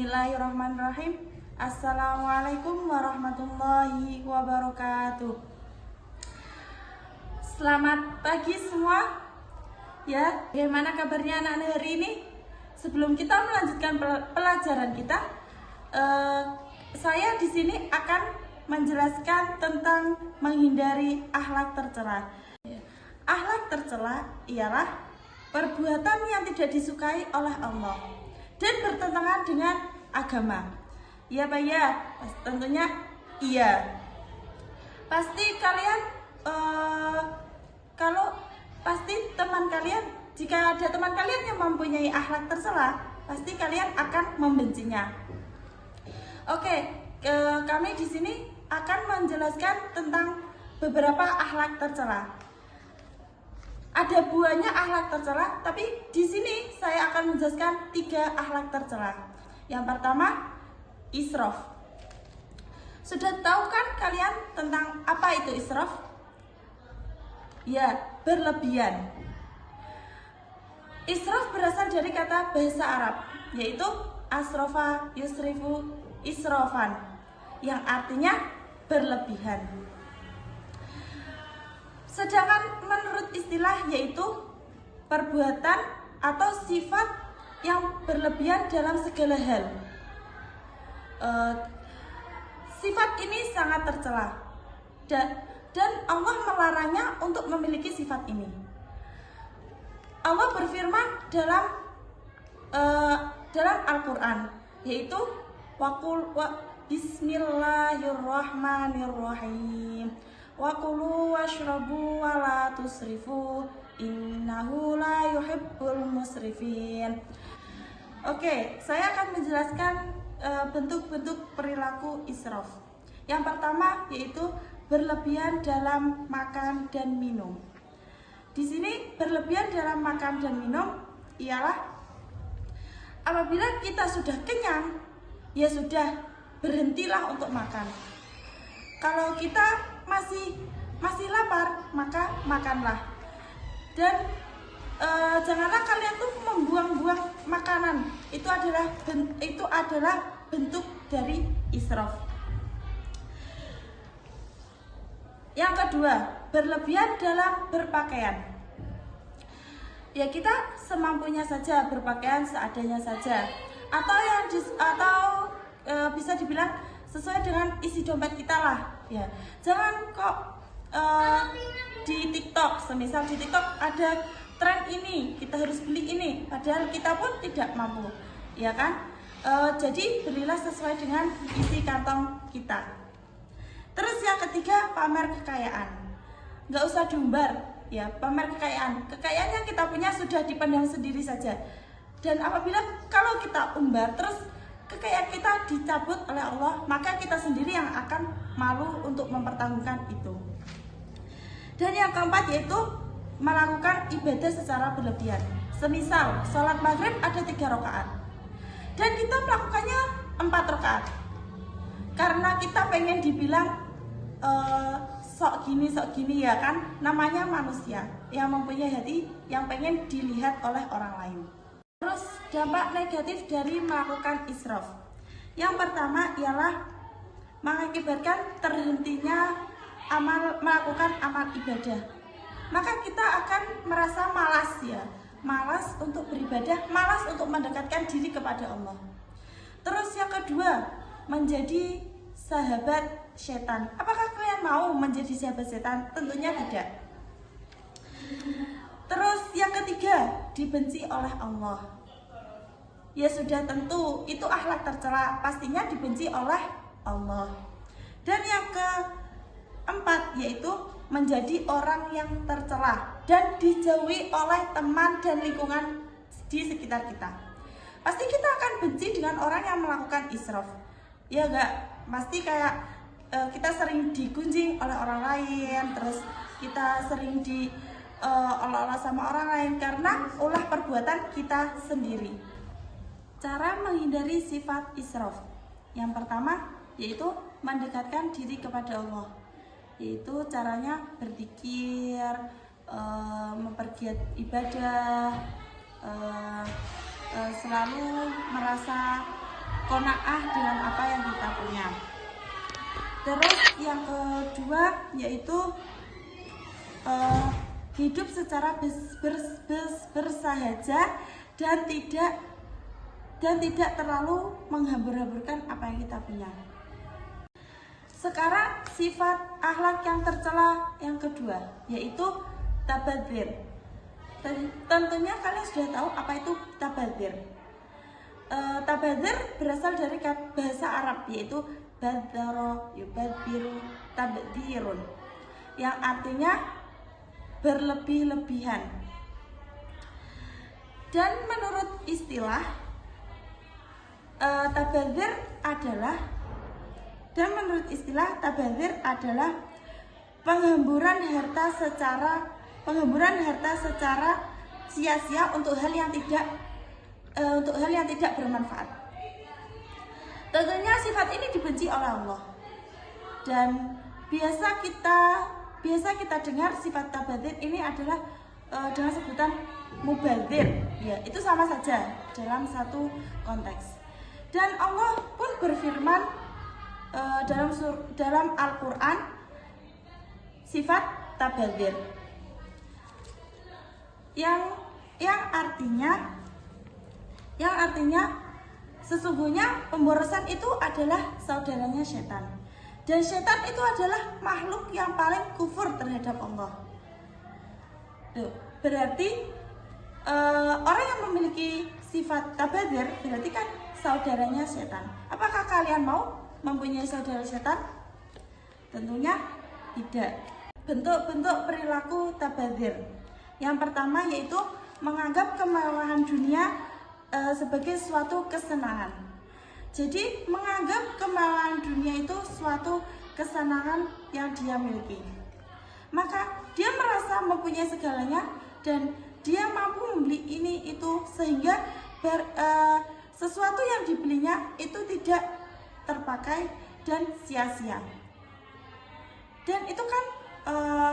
Bismillahirrahmanirrahim. Assalamualaikum warahmatullahi wabarakatuh. Selamat pagi semua. Ya, bagaimana kabarnya anak-anak hari ini? Sebelum kita melanjutkan pelajaran kita, saya di sini akan menjelaskan tentang menghindari akhlak tercela. Akhlak tercela ialah perbuatan yang tidak disukai oleh Allah dan bertentangan dengan agama. Iya Pak ya? Tentunya iya. Pasti kalian pasti teman kalian, jika ada teman kalian yang mempunyai akhlak tercela, pasti kalian akan membencinya. Oke, kami di sini akan menjelaskan tentang beberapa akhlak tercela. Ada buahnya akhlak tercela, tapi di sini saya akan menjelaskan 3 akhlak tercela. Yang pertama, israf. Sudah tahu kan kalian tentang apa itu israf? Ya, berlebihan. Israf berasal dari kata bahasa Arab, yaitu asrofa yusrifu israfan, yang artinya berlebihan. Sedangkan menurut istilah yaitu perbuatan atau sifat yang berlebihan dalam segala hal. Sifat ini sangat tercela dan Allah melarangnya untuk memiliki sifat ini. Allah berfirman dalam Al-Quran, yaitu Bismillahirrahmanirrahim. Wa kulu washrabu wa la tusrifu innahu la yuhibbul musrifin. Oke, saya akan menjelaskan bentuk-bentuk perilaku israf. Yang pertama yaitu berlebihan dalam makan dan minum. Di sini berlebihan dalam makan dan minum ialah apabila kita sudah kenyang, ya sudah, berhentilah untuk makan. Kalau kita masih lapar, maka makanlah. Dan janganlah kalian tuh membuang-buang makanan. Itu adalah bentuk dari israf. Yang kedua, berlebihan dalam berpakaian. Ya, kita semampunya saja berpakaian, seadanya saja, atau bisa dibilang sesuai dengan isi dompet kita lah. Ya, jangan kok di TikTok, semisal di TikTok ada tren ini, kita harus beli ini, padahal kita pun tidak mampu, ya kan? Jadi belilah sesuai dengan isi kantong kita. Terus yang ketiga, pamer kekayaan. Nggak usah diumbar, ya, pamer kekayaan. Kekayaan yang kita punya sudah dipandang sendiri saja. Dan apabila kalau kita umbar terus kekayaan kita dicabut oleh Allah, maka kita sendiri yang akan malu untuk mempertahankan itu. Dan yang keempat yaitu melakukan ibadah secara berlebihan. Semisal sholat maghrib ada 3 rakaat dan kita melakukannya 4 rakaat karena kita pengen dibilang sok gini ya kan, namanya manusia yang mempunyai hati yang pengen dilihat oleh orang lain. Terus dampak negatif dari melakukan israf. Yang pertama ialah mengakibatkan terhentinya melakukan amal ibadah. Maka kita akan merasa malas ya, malas untuk beribadah, malas untuk mendekatkan diri kepada Allah. Terus yang kedua, menjadi sahabat setan. Apakah kalian mau menjadi sahabat setan? Tentunya tidak. Terus yang ketiga, dibenci oleh Allah. Ya sudah, tentu itu akhlak tercela, pastinya dibenci oleh Allah. Dan yang keempat yaitu menjadi orang yang tercela dan dijauhi oleh teman dan lingkungan di sekitar kita. Pasti kita akan benci dengan orang yang melakukan israf. Ya enggak? Pasti kayak kita sering digunjing oleh orang lain, terus kita sering olah-olah sama orang lain karena ulah perbuatan kita sendiri. Cara menghindari sifat israf. Yang pertama yaitu mendekatkan diri kepada Allah. Yaitu caranya berzikir, mempergiat ibadah, selalu merasa qanaah dengan apa yang kita punya. Terus yang kedua yaitu hidup secara bersahaja dan tidak terlalu menghambur-hamburkan apa yang kita punya. Sekarang sifat akhlak yang tercela yang kedua yaitu tabadzir. Tentunya kalian sudah tahu apa itu tabadzir. Tabadzir berasal dari bahasa Arab yaitu badzara yubadziru tabdzirun, yang artinya berlebih-lebihan. Dan menurut istilah tabadzir adalah penghamburan harta secara sia-sia untuk hal yang tidak bermanfaat. Tentunya sifat ini dibenci oleh Allah. Dan biasa kita dengar sifat tabadzir ini adalah dengan sebutan mubadzir. Ya, itu sama saja dalam satu konteks. Dan Allah pun berfirman dalam Al-Quran sifat tabadzir yang artinya sesungguhnya pemborosan itu adalah saudaranya setan, dan setan itu adalah makhluk yang paling kufur terhadap Allah. Berarti orang yang memiliki sifat tabadzir berarti kan saudaranya setan. Apakah kalian mau mempunyai saudara setan? Tentunya tidak. Bentuk-bentuk perilaku tabadzir. Yang pertama yaitu menganggap kemewahan dunia sebagai suatu kesenangan. Jadi menganggap kemewahan dunia itu suatu kesenangan yang dia miliki. Maka dia merasa mempunyai segalanya dan dia mampu membeli ini itu sehingga sesuatu yang dibelinya itu tidak terpakai dan sia-sia. Dan itu kan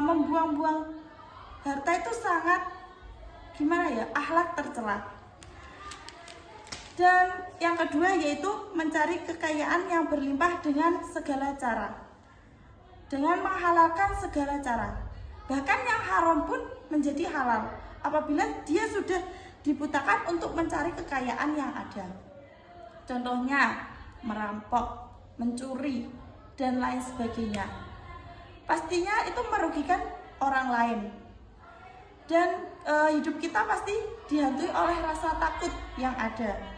membuang-buang harta itu sangat akhlak tercela. Dan yang kedua yaitu mencari kekayaan yang berlimpah dengan segala cara, dengan menghalalkan segala cara. Bahkan yang haram pun menjadi halal apabila dia sudah dibutakan untuk mencari kekayaan yang ada. Contohnya merampok, mencuri, dan lain sebagainya. Pastinya itu merugikan orang lain. Dan hidup kita pasti dihantui oleh rasa takut yang ada.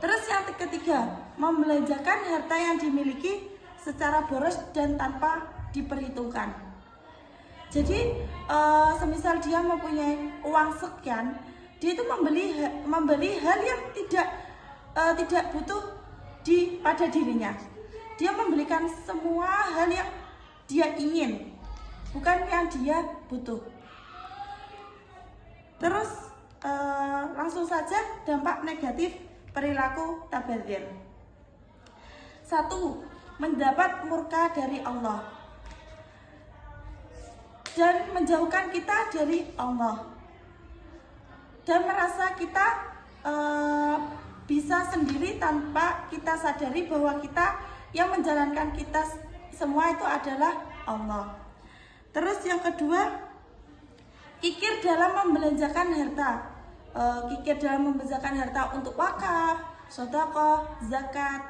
Terus yang ketiga, membelanjakan harta yang dimiliki secara boros dan tanpa diperhitungkan. Jadi semisal dia mempunyai uang sekian, dia itu membeli hal yang tidak butuh pada dirinya. Dia membelikan semua hal yang dia ingin, bukan yang dia butuh. Terus langsung saja dampak negatif perilaku tabadzir. 1. Mendapat murka dari Allah dan menjauhkan kita dari Allah, dan merasa kita bisa sendiri tanpa kita sadari bahwa kita yang menjalankan kita semua itu adalah Allah. Terus yang kedua, kikir dalam membelanjakan harta. Kikir dalam membelanjakan harta untuk wakaf, sedekah, zakat,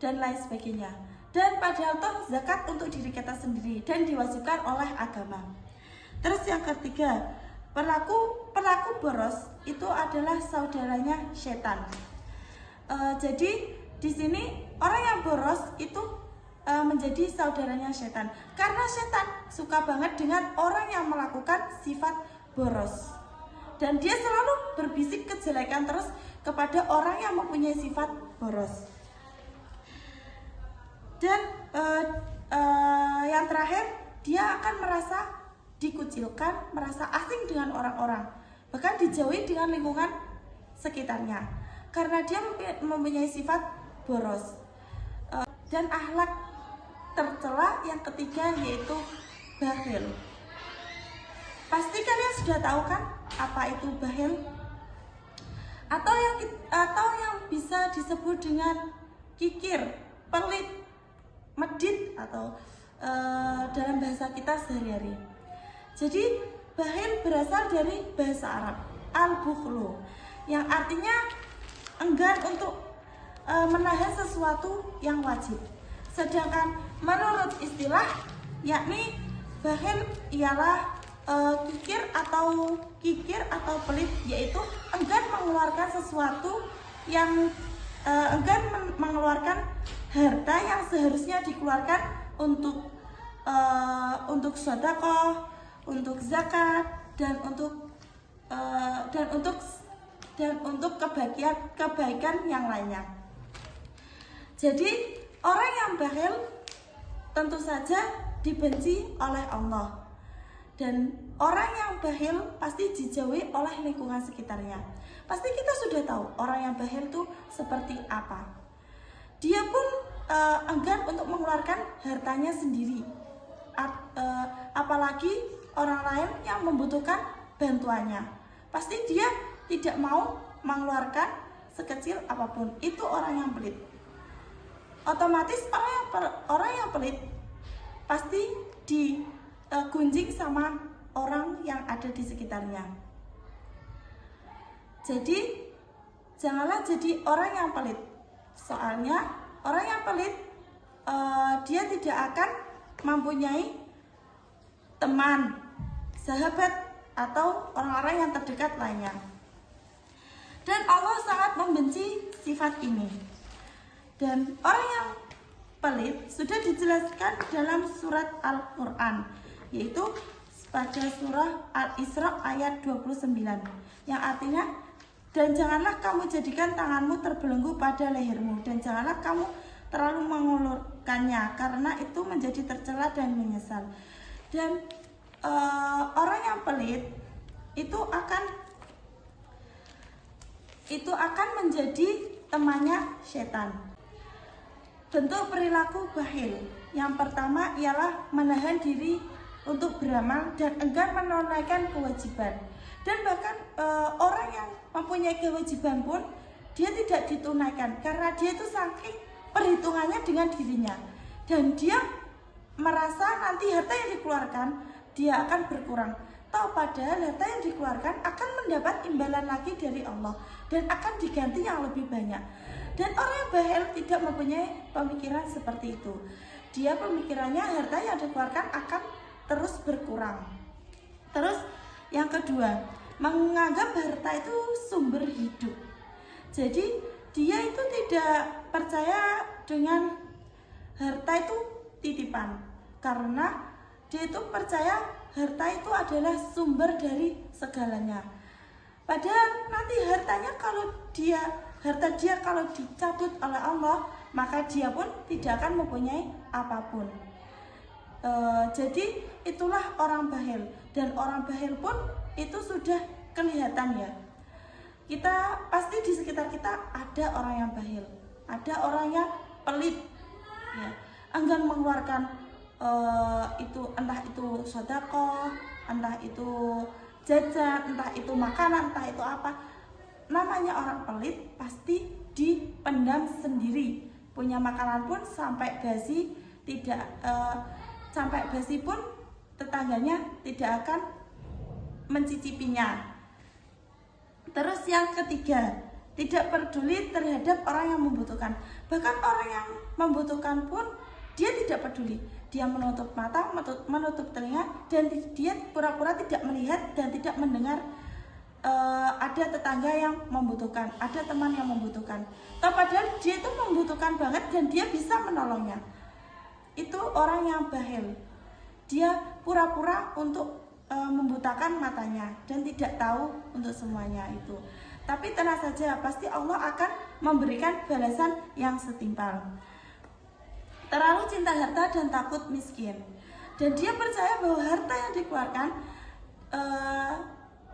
dan lain sebagainya. Dan padahal toh zakat untuk diri kita sendiri dan diwajibkan oleh agama. Terus yang ketiga, pelaku boros itu adalah saudaranya setan. Jadi di sini orang yang boros itu menjadi saudaranya setan, karena setan suka banget dengan orang yang melakukan sifat boros, dan dia selalu berbisik kejelekan terus kepada orang yang mempunyai sifat boros. Dan yang terakhir, dia akan merasa dikucilkan, merasa asing dengan orang-orang, bahkan dijauhi dengan lingkungan sekitarnya, karena dia mempunyai sifat boros. Dan akhlak tercela yang ketiga yaitu bakhil. Pasti kalian sudah tahu kan apa itu bakhil? atau yang bisa disebut dengan kikir, pelit, medit atau dalam bahasa kita sehari-hari. Jadi bakhil berasal dari bahasa Arab al-bukhlu, yang artinya enggan untuk menahan sesuatu yang wajib. Sedangkan menurut istilah, yakni bakhil ialah kikir atau pelit, yaitu enggan mengeluarkan sesuatu yang enggan mengeluarkan harta yang seharusnya dikeluarkan untuk sedekah, untuk zakat, dan untuk kebaikan yang lainnya. Jadi orang yang bakhil tentu saja dibenci oleh Allah, dan orang yang bakhil pasti dijauhi oleh lingkungan sekitarnya. Pasti kita sudah tahu orang yang bakhil itu seperti apa. Dia pun enggan untuk mengeluarkan hartanya sendiri, apalagi orang lain yang membutuhkan bantuannya. Pasti dia tidak mau mengeluarkan sekecil apapun. Itu orang yang pelit. Otomatis orang yang pelit pasti digunjing sama orang yang ada di sekitarnya. Jadi janganlah jadi orang yang pelit. Soalnya orang yang pelit dia tidak akan mempunyai teman, sahabat, atau orang-orang yang terdekat lainnya. Dan Allah sangat membenci sifat ini. Dan orang yang pelit sudah dijelaskan dalam surat Al-Quran, yaitu pada surah Al-Isra ayat 29, yang artinya, dan janganlah kamu jadikan tanganmu terbelenggu pada lehermu, dan janganlah kamu terlalu mengulurkannya, karena itu menjadi tercela dan menyesal. Dan orang yang pelit itu akan menjadi temannya setan. Bentuk perilaku bakhil yang pertama ialah menahan diri untuk beramal dan enggan menunaikan kewajiban. Dan bahkan orang yang mempunyai kewajiban pun dia tidak ditunaikan karena dia itu saking perhitungannya dengan dirinya, dan dia merasa nanti harta yang dikeluarkan dia akan berkurang. Tahu padahal harta yang dikeluarkan akan mendapat imbalan lagi dari Allah dan akan diganti yang lebih banyak. Dan orang yang bakhil tidak mempunyai pemikiran seperti itu. Dia pemikirannya harta yang dikeluarkan akan terus berkurang. Terus yang kedua, menganggap harta itu sumber hidup. Jadi dia itu tidak percaya dengan harta itu titipan, karena dia itu percaya harta itu adalah sumber dari segalanya. Padahal nanti harta dia kalau dicabut oleh Allah, maka dia pun tidak akan mempunyai apapun. Jadi itulah orang bakhil, dan orang bakhil pun itu sudah kelihatan ya. Kita pasti di sekitar kita ada orang yang bakhil, ada orang yang pelit, ya, enggan mengeluarkan entah itu sedekah, entah itu jajan, entah itu makanan, entah itu apa. Namanya orang pelit pasti dipendam sendiri. Punya makanan pun sampai basi sampai basi pun tetangganya tidak akan mencicipinya. Terus yang ketiga, tidak peduli terhadap orang yang membutuhkan. Bahkan orang yang membutuhkan pun dia tidak peduli. Dia menutup mata, menutup telinga, dan dia pura-pura tidak melihat dan tidak mendengar ada tetangga yang membutuhkan, ada teman yang membutuhkan. Padahal dia itu membutuhkan banget dan dia bisa menolongnya. Itu orang yang bakhil. Dia pura-pura untuk membutakan matanya dan tidak tahu untuk semuanya itu. Tapi tenang saja, pasti Allah akan memberikan balasan yang setimpal. Terlalu cinta harta dan takut miskin, dan dia percaya bahwa harta yang dikeluarkan,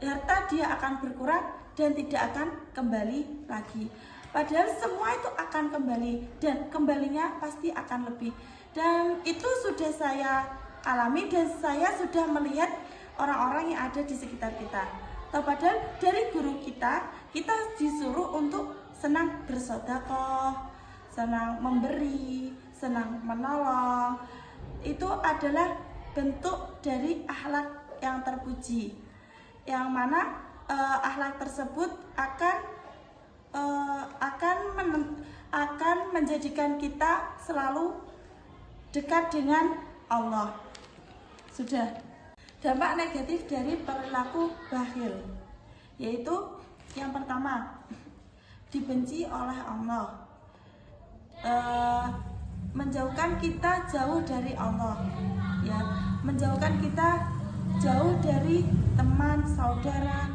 harta dia akan berkurang dan tidak akan kembali lagi. Padahal semua itu akan kembali, dan kembalinya pasti akan lebih. Dan itu sudah saya alami, dan saya sudah melihat orang-orang yang ada di sekitar kita. Padahal dari guru kita kita disuruh untuk senang bersedekah, senang memberi, senang menolong. Itu adalah bentuk dari akhlak yang terpuji, yang mana akhlak tersebut akan menjadikan kita selalu dekat dengan Allah. Sudah. Dampak negatif dari perilaku bakhil, yaitu yang pertama, dibenci oleh Allah, menjauhkan kita jauh dari Allah, ya, menjauhkan kita jauh dari teman, saudara,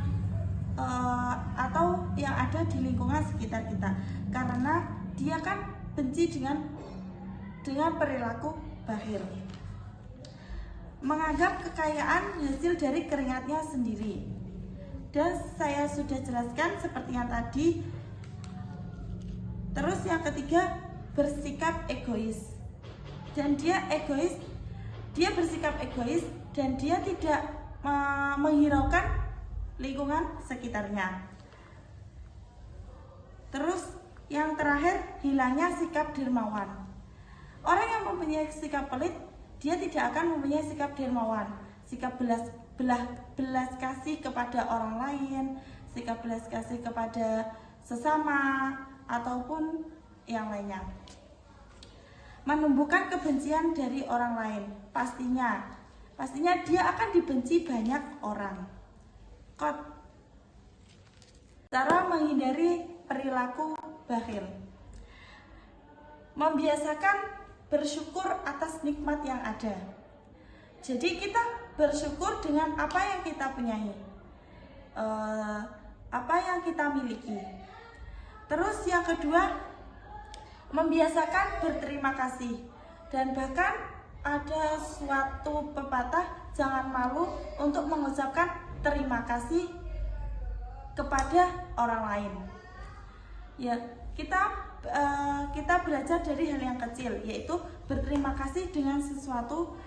atau yang ada di lingkungan sekitar kita, karena dia kan benci dengan perilaku bakhil. Menganggap kekayaan hasil dari keringatnya sendiri, dan saya sudah jelaskan seperti yang tadi. Terus yang ketiga, bersikap egois, dan dia bersikap egois dan dia tidak menghiraukan lingkungan sekitarnya. Terus yang terakhir, hilangnya sikap dermawan. Orang yang mempunyai sikap pelit, dia tidak akan mempunyai sikap dermawan, sikap belas kasih kepada orang lain, sikap belas kasih kepada sesama ataupun yang lainnya. Menumbuhkan kebencian dari orang lain, pastinya dia akan dibenci banyak orang. Cara menghindari perilaku bakhil: membiasakan bersyukur atas nikmat yang ada. Jadi kita bersyukur dengan apa yang kita punyai, apa yang kita miliki. Terus yang kedua, membiasakan berterima kasih, dan bahkan ada suatu pepatah, jangan malu untuk mengucapkan terima kasih kepada orang lain. Ya, kita belajar dari hal yang kecil, yaitu berterima kasih dengan sesuatu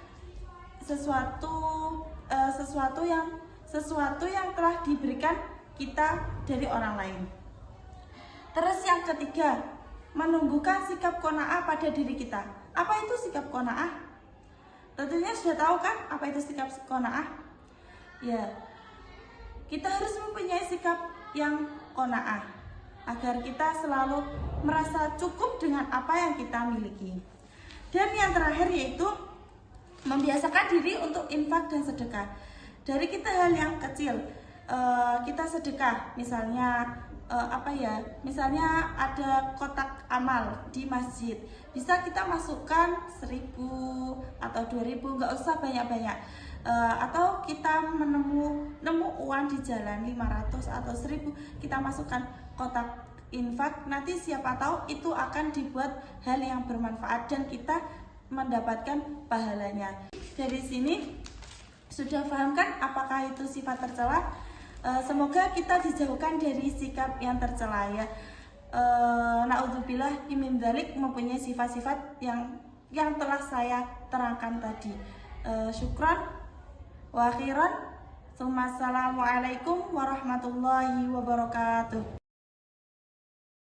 yang telah diberikan kita dari orang lain. Terus yang ketiga, menumbuhkan sikap qanaah pada diri kita. Apa itu sikap qanaah? Tentunya sudah tahu kan apa itu sikap qanaah? Ya, kita harus mempunyai sikap yang qanaah agar kita selalu merasa cukup dengan apa yang kita miliki. Dan yang terakhir yaitu membiasakan diri untuk infak dan sedekah. Dari kita hal yang kecil, kita sedekah, misalnya misalnya ada kotak amal di masjid, bisa kita masukkan 1.000 atau 2.000, nggak usah banyak-banyak. Atau kita nemu uang di jalan 500 atau 1.000, kita masukkan kotak infak. Nanti siapa tahu itu akan dibuat hal yang bermanfaat dan kita mendapatkan pahalanya. Dari sini sudah paham kan apakah itu sifat tercela? Semoga kita dijauhkan dari sikap yang tercela, ya. Naudzubillah min dzalik, mempunyai sifat-sifat yang telah saya terangkan tadi. Syukran wa akhiran. Assalamualaikum warahmatullahi wabarakatuh.